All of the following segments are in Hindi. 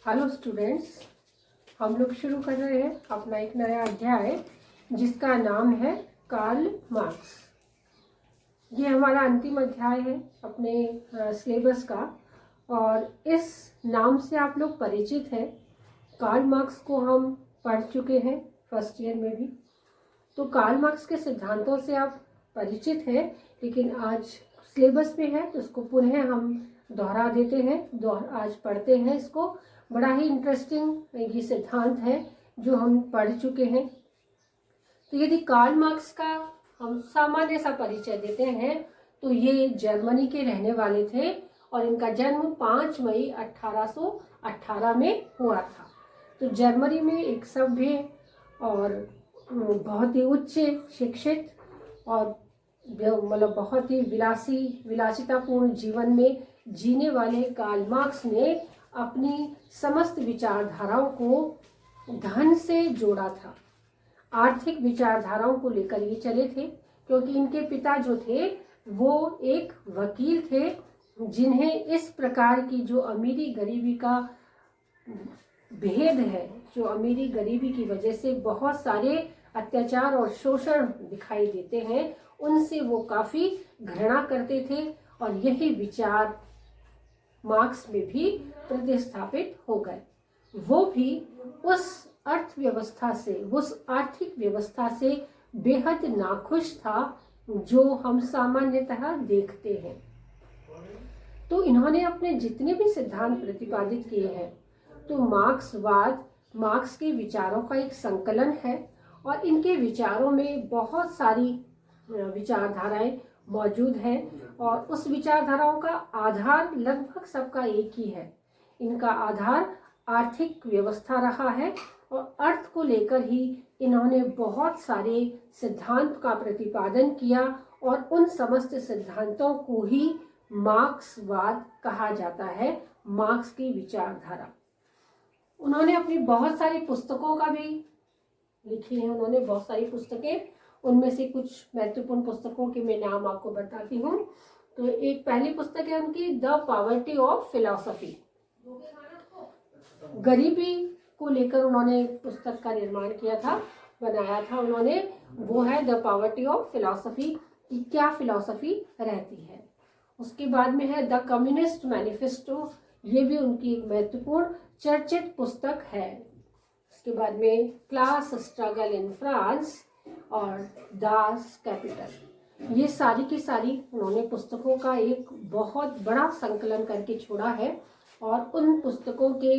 हेलो स्टूडेंट्स, हम लोग शुरू कर रहे हैं अपना एक नया अध्याय जिसका नाम है कार्ल मार्क्स। ये हमारा अंतिम अध्याय है अपने सिलेबस का और इस नाम से आप लोग परिचित हैं। कार्ल मार्क्स को हम पढ़ चुके हैं फर्स्ट ईयर में भी, तो कार्ल मार्क्स के सिद्धांतों से आप परिचित हैं, लेकिन आज सिलेबस में है तो इसको पुनः हम दोहरा देते हैं। आज पढ़ते हैं इसको। बड़ा ही इंटरेस्टिंग ये सिद्धांत है जो हम पढ़ चुके हैं। तो यदि कार्ल मार्क्स का हम सामान्य सा परिचय देते हैं तो ये जर्मनी के रहने वाले थे और इनका जन्म 5 मई 1818 में हुआ था। तो जर्मनी में एक सभ्य और बहुत ही उच्च शिक्षित और मतलब बहुत ही विलासितापूर्ण जीवन में जीने वाले कार्ल मार्क्स ने अपनी समस्त विचारधाराओं को धन से जोड़ा था। आर्थिक विचारधाराओं को लेकर ये चले थे, क्योंकि इनके पिता जो थे वो एक वकील थे, जिन्हें इस प्रकार की जो अमीरी गरीबी का भेद है, जो अमीरी गरीबी की वजह से बहुत सारे अत्याचार और शोषण दिखाई देते हैं, उनसे वो काफी घृणा करते थे और यही विचार मार्क्स में भी प्रतिस्थापित हो गए। वो भी उस अर्थव्यवस्था से, उस आर्थिक व्यवस्था से बेहद नाखुश था जो हम सामान्यतः देखते हैं। तो इन्होंने अपने जितने भी सिद्धांत प्रतिपादित किए हैं, तो मार्क्सवाद मार्क्स के विचारों का एक संकलन है और इनके विचारों में बहुत सारी विचारधाराएं मौजूद है और उस विचारधाराओं का आधार लगभग सबका एक ही है। इनका आधार आर्थिक व्यवस्था रहा है और अर्थ को लेकर ही इन्होंने बहुत सारे सिद्धांत का प्रतिपादन किया और उन समस्त सिद्धांतों को ही मार्क्सवाद कहा जाता है, मार्क्स की विचारधारा। उन्होंने अपनी बहुत सारी पुस्तकों का भी लिखी है, उन्होंने बहुत सारी पुस्तकें, उनमें से कुछ महत्वपूर्ण पुस्तकों के मैं नाम आपको बताती हूँ। तो एक पहली पुस्तक है उनकी द पॉवर्टी ऑफ फिलॉसफी। गरीबी को लेकर उन्होंने पुस्तक का निर्माण किया था, बनाया था उन्होंने। वो है द पॉवर्टी ऑफ फिलॉसफी, कि क्या फिलॉसफी रहती है। उसके बाद में है द कम्युनिस्ट मैनिफेस्टो, ये भी उनकी एक महत्वपूर्ण चर्चित पुस्तक है। उसके बाद में क्लास स्ट्रगल इन फ्रांस और दास कैपिटल, ये सारी की सारी उन्होंने पुस्तकों का एक बहुत बड़ा संकलन करके छोड़ा है और उन पुस्तकों के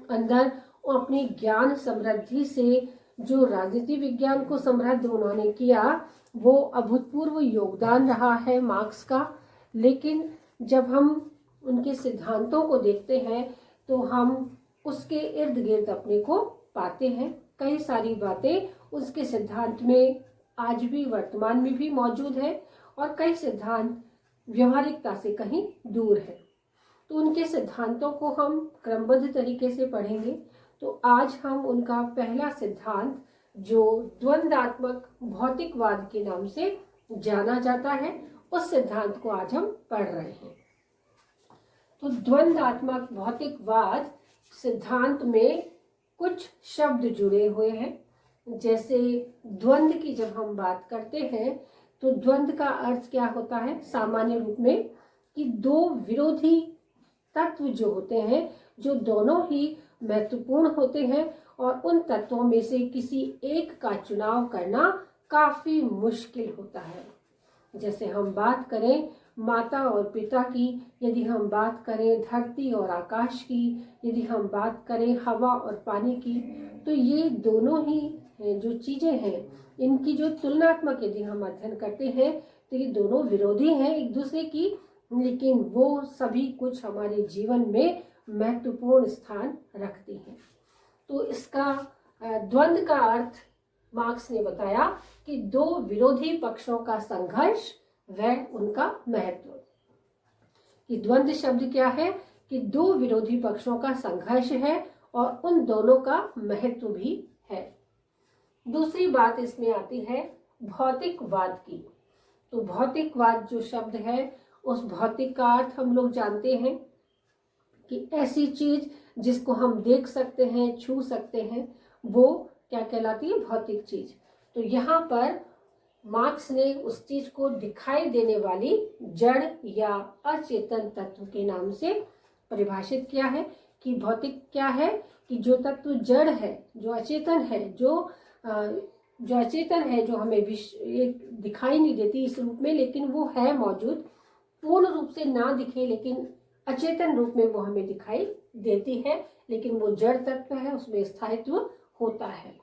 अंदर अपनी ज्ञान समृद्धि से जो राजनीति विज्ञान को समृद्ध उन्होंने किया, वो अभूतपूर्व योगदान रहा है मार्क्स का। लेकिन जब हम उनके सिद्धांतों को देखते हैं तो हम उसके इर्द गिर्द अपने को पाते हैं। कई सारी बातें उसके सिद्धांत में आज भी वर्तमान में भी मौजूद है और कई सिद्धांत व्यवहारिकता से कहीं दूर है। तो उनके सिद्धांतों को हम क्रमबद्ध तरीके से पढ़ेंगे। तो आज हम उनका पहला सिद्धांत, जो द्वंद्वात्मक भौतिकवाद के नाम से जाना जाता है, उस सिद्धांत को आज हम पढ़ रहे हैं। तो द्वंद्वात्मक भौतिकवाद सिद्धांत में कुछ शब्द जुड़े हुए हैं। जैसे द्वंद्व की जब हम बात करते हैं तो द्वंद्व का अर्थ क्या होता है सामान्य रूप में, कि दो विरोधी तत्व जो होते हैं, जो दोनों ही महत्वपूर्ण होते हैं और उन तत्वों में से किसी एक का चुनाव करना काफी मुश्किल होता है। जैसे हम बात करें माता और पिता की, यदि हम बात करें धरती और आकाश की, यदि हम बात करें हवा और पानी की, तो ये दोनों ही जो चीजें हैं, इनकी जो तुलनात्मक यदि हम अध्ययन करते हैं तो ये दोनों विरोधी हैं एक दूसरे की, लेकिन वो सभी कुछ हमारे जीवन में महत्वपूर्ण स्थान रखते हैं। तो इसका द्वंद्व का अर्थ मार्क्स ने बताया कि दो विरोधी पक्षों का संघर्ष व उनका महत्व। कि द्वंद्व शब्द क्या है, कि दो विरोधी पक्षों का संघर्ष है और उन दोनों का महत्व भी है। दूसरी बात इसमें आती है भौतिकवाद की। तो भौतिकवाद जो शब्द है, उस भौतिक का अर्थ हम लोग जानते हैं कि ऐसी चीज जिसको हम देख सकते हैं, छू सकते हैं, वो क्या कहलाती है? भौतिक चीज। तो यहाँ पर मार्क्स ने उस चीज को दिखाई देने वाली जड़ या अचेतन तत्व के नाम से परिभाषित किया है कि भौतिक क्या है? कि जो तत्व जड़ है, जो अचेतन है, जो अचेतन है, जो हमें दिखाई नहीं देती इस रूप में, लेकिन वो है मौजूद, पूर्ण रूप से ना दिखे लेकिन अचेतन रूप में वो हमें दिखाई देती है, लेकिन वो जड़ तत्व है, उसमें स्थायित्व होता है।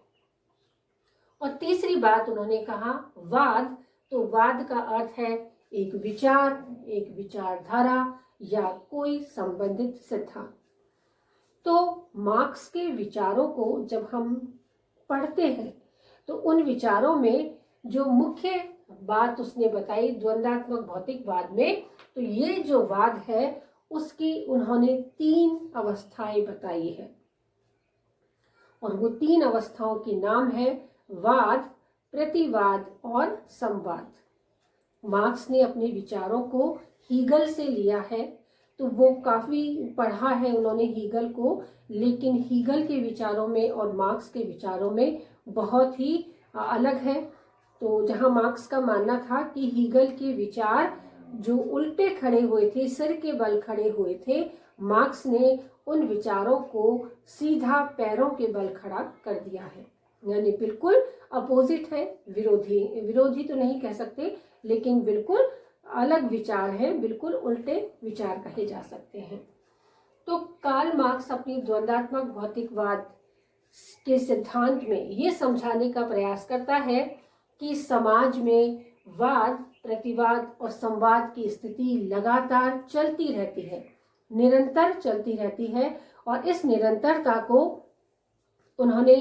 और तीसरी बात उन्होंने कहा वाद। तो वाद का अर्थ है एक विचार, एक विचारधारा या कोई संबंधित सिद्धांत। तो मार्क्स के विचारों को जब हम पढ़ते हैं तो उन विचारों में जो मुख्य बात उसने बताई द्वंद्वात्मक भौतिकवाद में, तो ये जो वाद है उसकी उन्होंने 3 अवस्थाएं बताई है, और वो 3 अवस्थाओं के नाम है वाद, प्रतिवाद और संवाद। मार्क्स ने अपने विचारों को हीगल से लिया है, तो वो काफी पढ़ा है उन्होंने हीगल को, लेकिन हीगल के विचारों में और मार्क्स के विचारों में बहुत ही अलग है। तो जहां मार्क्स का मानना था कि हीगल के विचार जो उल्टे खड़े हुए थे, सिर के बल खड़े हुए थे, मार्क्स ने उन विचारों को सीधा पैरों के बल खड़ा कर दिया है, यानी बिल्कुल अपोजिट है, विरोधी तो नहीं कह सकते, लेकिन बिल्कुल अलग विचार है, बिल्कुल उल्टे विचार कहे जा सकते हैं। तो कार्ल मार्क्स अपनी द्वंद्वात्मक भौतिकवाद के सिद्धांत में ये समझाने का प्रयास करता है कि समाज में वाद, प्रतिवाद और संवाद की स्थिति लगातार चलती रहती है, निरंतर चलती रहती है, और इस निरंतरता को उन्होंने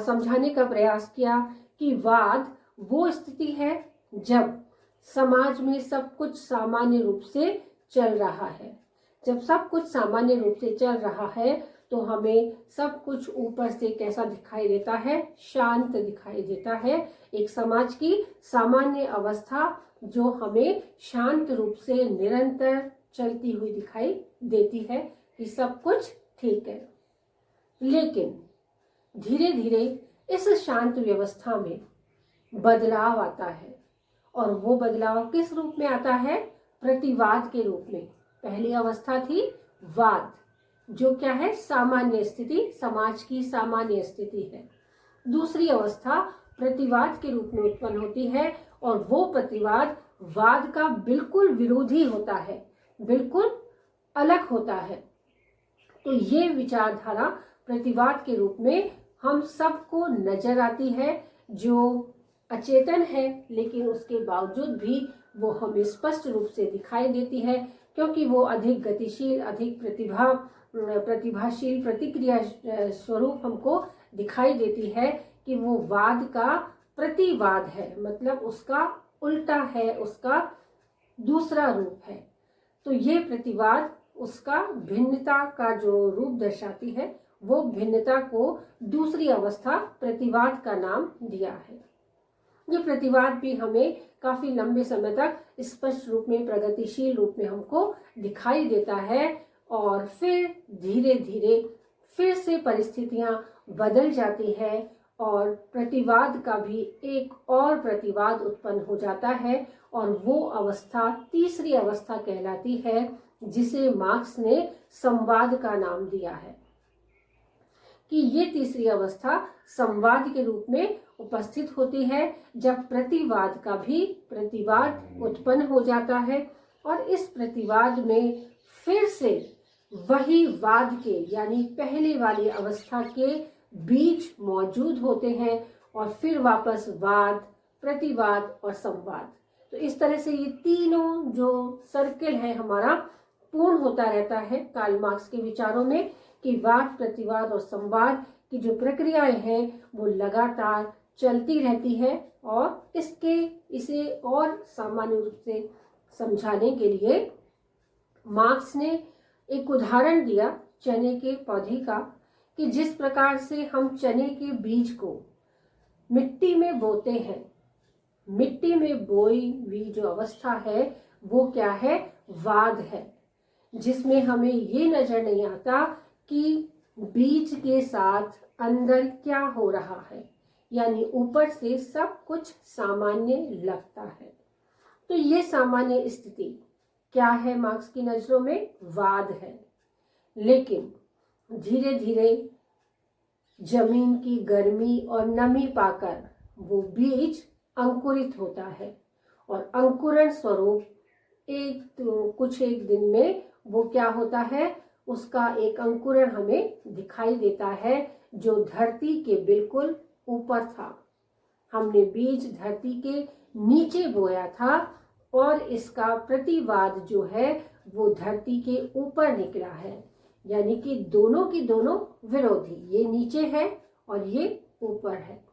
समझाने का प्रयास किया कि वाद वो स्थिति है जब समाज में सब कुछ सामान्य रूप से चल रहा है। जब सब कुछ सामान्य रूप से चल रहा है तो हमें सब कुछ ऊपर से कैसा दिखाई देता है? शांत दिखाई देता है। एक समाज की सामान्य अवस्था जो हमें शांत रूप से निरंतर चलती हुई दिखाई देती है कि सब कुछ ठीक है। लेकिन धीरे धीरे इस शांत व्यवस्था में बदलाव आता है, और वो बदलाव किस रूप में आता है? प्रतिवाद के रूप में। पहली अवस्था थी वाद, जो क्या है? सामान्य स्थिति, समाज की सामान्य स्थिति है। दूसरी अवस्था प्रतिवाद के रूप में उत्पन्न होती है, और वो प्रतिवाद वाद का बिल्कुल विरोधी होता है, बिल्कुल अलग होता है। तो ये विचारधारा प्रतिवाद के रूप में हम सबको नजर आती है, जो अचेतन है, लेकिन उसके बावजूद भी वो हमें स्पष्ट रूप से दिखाई देती है, क्योंकि वो अधिक गतिशील, अधिक प्रतिभाशील, प्रतिक्रिया स्वरूप हमको दिखाई देती है कि वो वाद का प्रतिवाद है, मतलब उसका उल्टा है, उसका दूसरा रूप है। तो ये प्रतिवाद उसका भिन्नता का जो रूप दर्शाती है, वो भिन्नता को दूसरी अवस्था प्रतिवाद का नाम दिया है। ये प्रतिवाद भी हमें काफी लंबे समय तक स्पष्ट रूप में, प्रगतिशील रूप में हमको दिखाई देता है, और फिर धीरे धीरे फिर से परिस्थितियां बदल जाती है, और प्रतिवाद का भी एक और प्रतिवाद उत्पन्न हो जाता है, और वो अवस्था तीसरी अवस्था कहलाती है, जिसे मार्क्स ने संवाद का नाम दिया है। कि ये तीसरी अवस्था संवाद के रूप में उपस्थित होती है, जब प्रतिवाद का भी प्रतिवाद उत्पन्न हो जाता है, और इस प्रतिवाद में फिर से वही वाद के, यानी पहले वाली अवस्था के बीज मौजूद होते हैं, और फिर वापस वाद, प्रतिवाद और संवाद। तो इस तरह से ये तीनों जो सर्किल है हमारा पूर्ण होता रहता है कार्ल मार्क्स के विचारों में, कि वाद, प्रतिवाद और संवाद की जो प्रक्रियाएं हैं वो लगातार चलती रहती है। और इसे और सामान्य रूप से समझाने के लिए मार्क्स ने एक उदाहरण दिया चने के पौधे का, कि जिस प्रकार से हम चने के बीज को मिट्टी में बोते हैं, मिट्टी में बोई हुई जो अवस्था है वो क्या है? वाद है। जिसमें हमें ये नजर नहीं आता कि बीज के साथ अंदर क्या हो रहा है, यानी ऊपर से सब कुछ सामान्य लगता है। तो ये सामान्य स्थिति क्या है? मार्क्स की नजरों में वाद है। लेकिन धीरे धीरे जमीन की गर्मी और नमी पाकर वो बीज अंकुरित होता है और अंकुरण स्वरूप कुछ एक दिन में वो क्या होता है, उसका एक अंकुरण हमें दिखाई देता है जो धरती के बिल्कुल ऊपर था। हमने बीज धरती के नीचे बोया था और इसका प्रतिवाद जो है वो धरती के ऊपर निकला है, यानी कि दोनों की दोनों विरोधी, ये नीचे है और ये ऊपर है।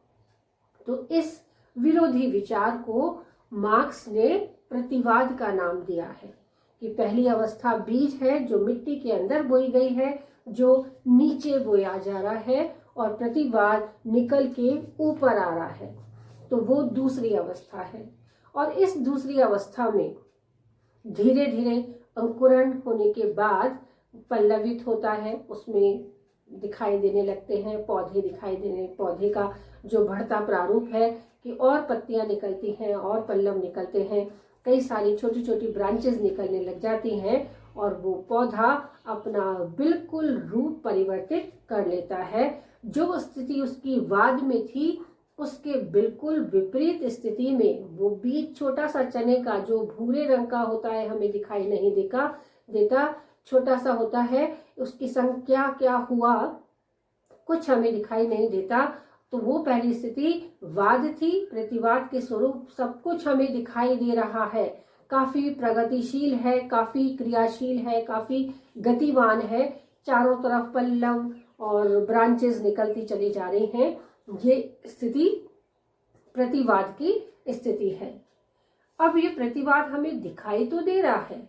तो इस विरोधी विचार को मार्क्स ने प्रतिवाद का नाम दिया है कि पहली अवस्था बीज है जो मिट्टी के अंदर बोई गई है, जो नीचे बोया जा रहा है, और प्रतिवाद निकल के ऊपर आ रहा है, तो वो दूसरी अवस्था है। और इस दूसरी अवस्था में धीरे धीरे अंकुरण होने के बाद पल्लवित होता है, उसमें दिखाई देने लगते हैं पौधे, दिखाई देने, पौधे का जो बढ़ता प्रारूप है कि और पत्तियां निकलती हैं और पल्लव निकलते हैं, कई सारी छोटी छोटी ब्रांचेस निकलने लग जाती हैं और वो पौधा अपना बिल्कुल रूप परिवर्तित कर लेता है। जो स्थिति उसकी वाद में थी उसके बिल्कुल विपरीत स्थिति में वो बीज छोटा सा चने का जो भूरे रंग का होता है, हमें दिखाई नहीं देता, छोटा सा होता है, उसकी संख्या क्या हुआ कुछ हमें दिखाई नहीं देता। तो वो पहली स्थिति वाद थी। प्रतिवाद के स्वरूप सब कुछ हमें दिखाई दे रहा है, काफी प्रगतिशील है, काफी क्रियाशील है, काफी गतिवान है, चारों तरफ पल्लव और ब्रांचेस निकलती चली जा रही हैं। ये स्थिति प्रतिवाद की स्थिति है। अब ये प्रतिवाद हमें दिखाई तो दे रहा है,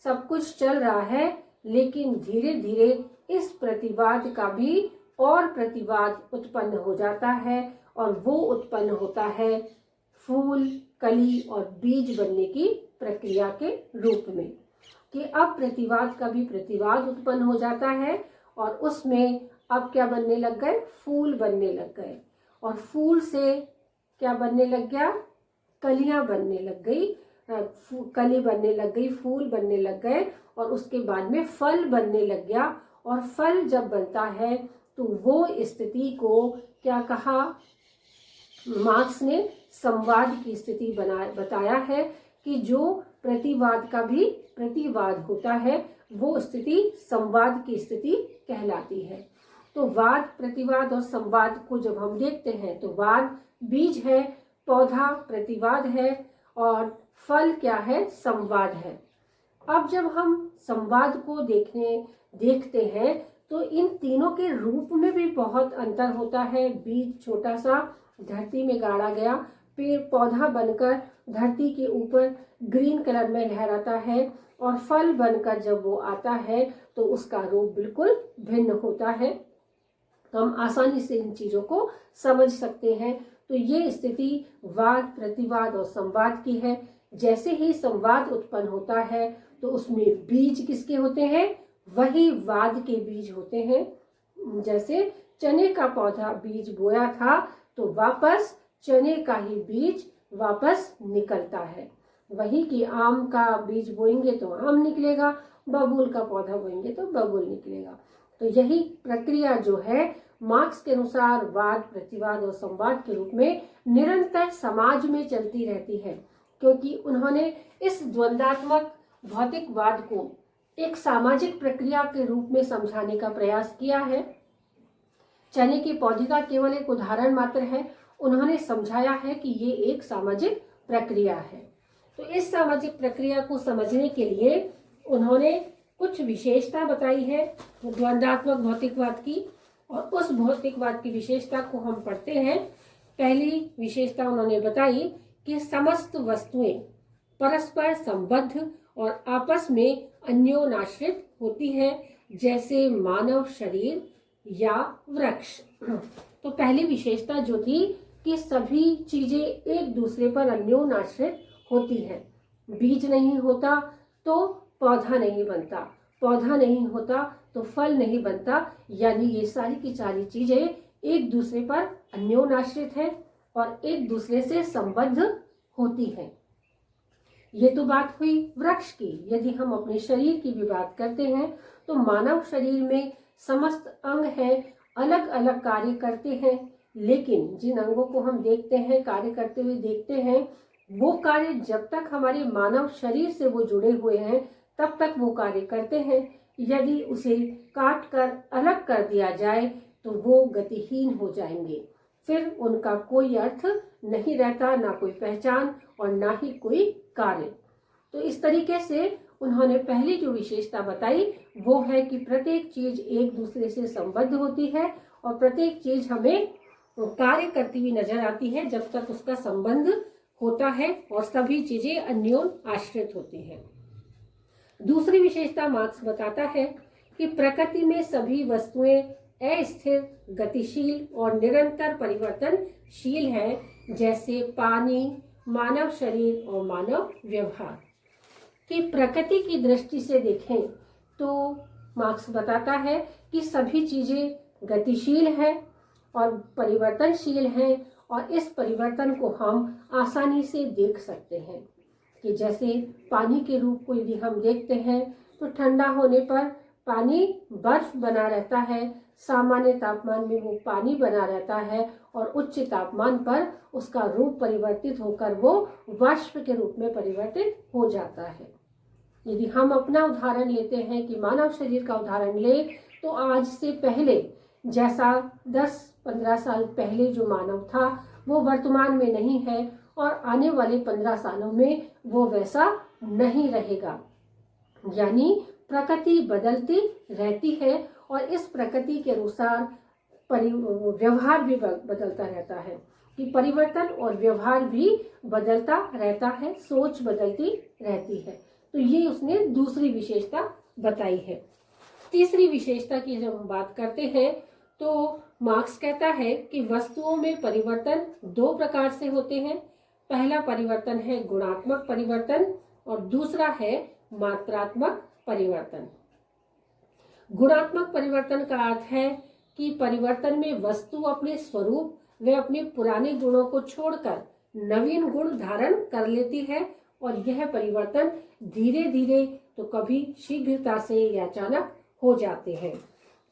सब कुछ चल रहा है, लेकिन धीरे धीरे इस प्रतिवाद का भी और प्रतिवाद उत्पन्न हो जाता है और वो उत्पन्न होता है फूल, कली और बीज बनने की प्रक्रिया के रूप में, कि अब प्रतिवाद का भी प्रतिवाद उत्पन्न हो जाता है और उसमें अब क्या बनने लग गए, फूल बनने लग गए, और फूल से क्या बनने लग गया, कलियां बनने लग गई, कली बनने लग गई, फूल बनने लग गए, और उसके बाद में फल बनने लग गया। और फल जब बनता है तो वो स्थिति को क्या कहा मार्क्स ने, संवाद की स्थिति बताया है कि जो प्रतिवाद का भी प्रतिवाद होता है वो स्थिति संवाद की स्थिति कहलाती है। तो वाद, प्रतिवाद और संवाद को जब हम देखते हैं तो वाद बीज है, पौधा प्रतिवाद है और फल क्या है, संवाद है। अब जब हम संवाद को देखते हैं तो इन तीनों के रूप में भी बहुत अंतर होता है। बीज छोटा सा धरती में गाड़ा गया, पेड़ पौधा बनकर धरती के ऊपर ग्रीन कलर में लहराता है, और फल बनकर जब वो आता है तो उसका रूप बिल्कुल भिन्न होता है। तो हम आसानी से इन चीजों को समझ सकते हैं। तो ये स्थिति वाद, प्रतिवाद और संवाद की है। जैसे ही संवाद उत्पन्न होता है तो उसमें बीज किसके होते हैं, वही वाद के बीज होते हैं। जैसे चने का पौधा बीज बोया था तो वापस चने का ही बीज वापस निकलता है। वही कि आम का बीज बोएंगे तो आम निकलेगा, बबूल का पौधा बोएंगे तो बबूल निकलेगा। तो यही प्रक्रिया जो है मार्क्स के अनुसार वाद, प्रतिवाद और संवाद के रूप में निरंतर समाज में चलती रहती है, क्योंकि उन्होंने इस द्वंद्वात्मक भौतिकवाद को एक सामाजिक प्रक्रिया के रूप में समझाने का प्रयास किया है। चने के पौधे का केवल एक उदाहरण मात्र है, उन्होंने समझाया है कि ये एक सामाजिक प्रक्रिया है। तो इस सामाजिक प्रक्रिया को समझने के लिए उन्होंने कुछ विशेषता बताई है द्वंद्वात्मक भौतिकवाद की, और उस भौतिकवाद की विशेषता को हम पढ़ते हैं। पहली विशेषता उन्होंने बताई कि समस्त वस्तुएं परस्पर संबद्ध और आपस में अन्योनाश्रित होती है, जैसे मानव शरीर या वृक्ष। तो पहली विशेषता जो थी कि सभी चीजें एक दूसरे पर अन्योनाश्रित होती है। बीज नहीं होता तो पौधा नहीं बनता, पौधा नहीं होता तो फल नहीं बनता। यानी ये सारी की सारी चीजें एक दूसरे पर अन्योन्याश्रित है और एक दूसरे से संबद्ध होती हैं। ये तो बात हुई वृक्ष की। यदि हम अपने शरीर की भी बात करते हैं तो मानव शरीर में समस्त अंग हैं, अलग अलग कार्य करते हैं, लेकिन जिन अंगों को हम देखते हैं, कार्य करते हुए देखते हैं, वो कार्य जब तक हमारे मानव शरीर से वो जुड़े हुए हैं तब तक वो कार्य करते हैं। यदि उसे काट कर अलग कर दिया जाए तो वो गतिहीन हो जाएंगे, फिर उनका कोई अर्थ नहीं रहता, ना कोई पहचान और ना ही कोई कार्य। तो इस तरीके से उन्होंने पहली जो विशेषता बताई वो है कि प्रत्येक चीज एक दूसरे से संबद्ध होती है और प्रत्येक चीज हमें कार्य करती हुई नजर आती है जब तक उसका संबंध होता है और सभी चीजें अन्योन आश्रित होती हैं। दूसरी विशेषता मार्क्स बताता है कि प्रकृति में सभी वस्तुएं अस्थिर, गतिशील और निरंतर परिवर्तनशील है, जैसे पानी, मानव शरीर और मानव व्यवहार। कि प्रकृति की दृष्टि से देखें तो मार्क्स बताता है कि सभी चीजें गतिशील है और परिवर्तनशील है और इस परिवर्तन को हम आसानी से देख सकते हैं। कि जैसे पानी के रूप को यदि हम देखते हैं तो ठंडा होने पर पानी बर्फ बना रहता है, सामान्य तापमान में वो पानी बना रहता है और उच्च तापमान पर उसका रूप परिवर्तित होकर वो वाष्प के रूप में परिवर्तित हो जाता है। यदि हम अपना उदाहरण लेते हैं कि मानव शरीर का उदाहरण ले तो आज से पहले जैसा 10-15 साल पहले जो मानव था वो वर्तमान में नहीं है और आने वाले 15 सालों में वो वैसा नहीं रहेगा। यानी प्रकृति बदलती रहती है और इस प्रकृति के अनुसार व्यवहार भी बदलता रहता है। कि परिवर्तन और व्यवहार भी बदलता रहता है, सोच बदलती रहती है। तो ये उसने दूसरी विशेषता बताई है। तीसरी विशेषता की जब हम बात करते हैं तो मार्क्स कहता है कि वस्तुओं में परिवर्तन दो प्रकार से होते हैं। पहला परिवर्तन है गुणात्मक परिवर्तन और दूसरा है मात्रात्मक परिवर्तन। गुणात्मक परिवर्तन का अर्थ है कि परिवर्तन में वस्तु अपने स्वरूप व अपने पुराने गुणों को छोड़कर नवीन गुण धारण कर लेती है और यह परिवर्तन धीरे धीरे तो कभी शीघ्रता से या अचानक हो जाते हैं।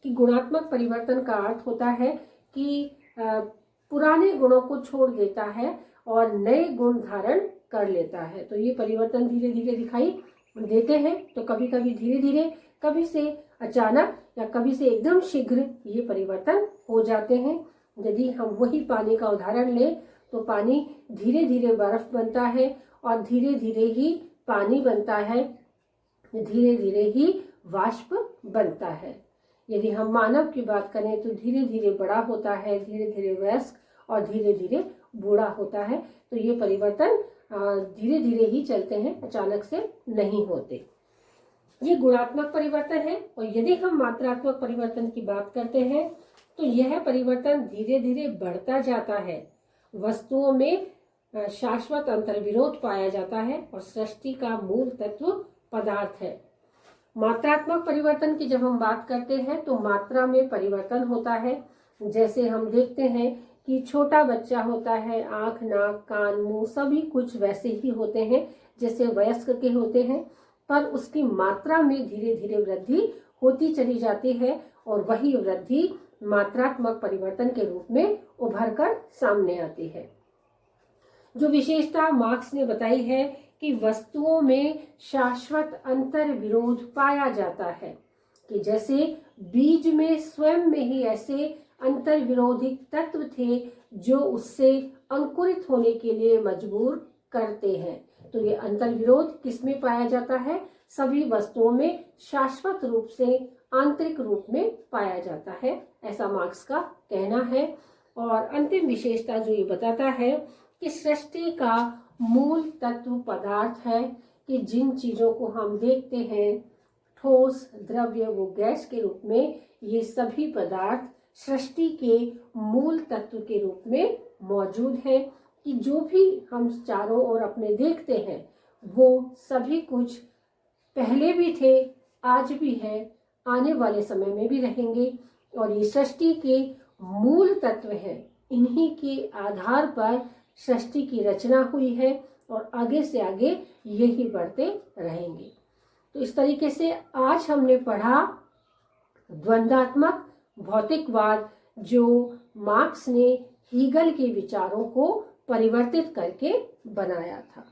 कि गुणात्मक परिवर्तन का अर्थ होता है कि पुराने गुणों को छोड़ देता है और नए गुण धारण कर लेता है। तो ये परिवर्तन धीरे धीरे दिखाई देते हैं, तो कभी कभी धीरे धीरे, कभी से अचानक या कभी से एकदम शीघ्र ये परिवर्तन हो जाते हैं। यदि हम वही पानी का उदाहरण लें तो पानी धीरे धीरे बर्फ बनता है और धीरे धीरे ही पानी बनता है, धीरे धीरे ही वाष्प बनता है। यदि हम मानव की बात करें तो धीरे धीरे बड़ा होता है, धीरे धीरे वयस्क और धीरे धीरे बूढ़ा होता है। तो ये परिवर्तन धीरे धीरे ही चलते हैं, अचानक से नहीं होते। ये गुणात्मक परिवर्तन है। और यदि हम मात्रात्मक परिवर्तन की बात करते हैं तो यह परिवर्तन धीरे धीरे बढ़ता जाता है। वस्तुओं में शाश्वत अंतर्विरोध पाया जाता है और सृष्टि का मूल तत्व पदार्थ है। मात्रात्मक परिवर्तन की जब हम बात करते हैं तो मात्रा में परिवर्तन होता है। जैसे हम देखते हैं कि छोटा बच्चा होता है, आंख, नाक, कान, मुंह सभी कुछ वैसे ही होते हैं जैसे वयस्क के होते हैं, पर उसकी मात्रा में धीरे धीरे वृद्धि होती चली जाती है और वही वृद्धि मात्रात्मक परिवर्तन के रूप में उभर कर सामने आती है। जो विशेषता मार्क्स ने बताई है कि वस्तुओं में शाश्वत अंतर विरोध पाया जाता है। कि जैसे बीज में स्वयं में ही ऐसे अंतर विरोधी तत्व थे जो उससे अंकुरित होने के लिए मजबूर करते हैं। तो ये अंतर विरोध किसमें पाया जाता है? सभी वस्तुओं में शाश्वत रूप से आंतरिक रूप में पाया जाता है, ऐसा मार्क्स का कहना है। और अंतिम विशेषता जो ये बताता है कि सृष्टि का मूल तत्व पदार्थ है। कि जिन चीजों को हम देखते हैं ठोस, द्रव्य व गैस के रूप में, ये सभी पदार्थ सृष्टि के मूल तत्व के रूप में मौजूद हैं। कि जो भी हम चारों ओर अपने देखते हैं वो सभी कुछ पहले भी थे, आज भी है, आने वाले समय में भी रहेंगे, और ये सृष्टि के मूल तत्व हैं। इन्हीं के आधार पर सृष्टि की रचना हुई है और आगे से आगे यही बढ़ते रहेंगे। तो इस तरीके से आज हमने पढ़ा द्वंद्वात्मक भौतिकवाद, जो मार्क्स ने हीगल के विचारों को परिवर्तित करके बनाया था।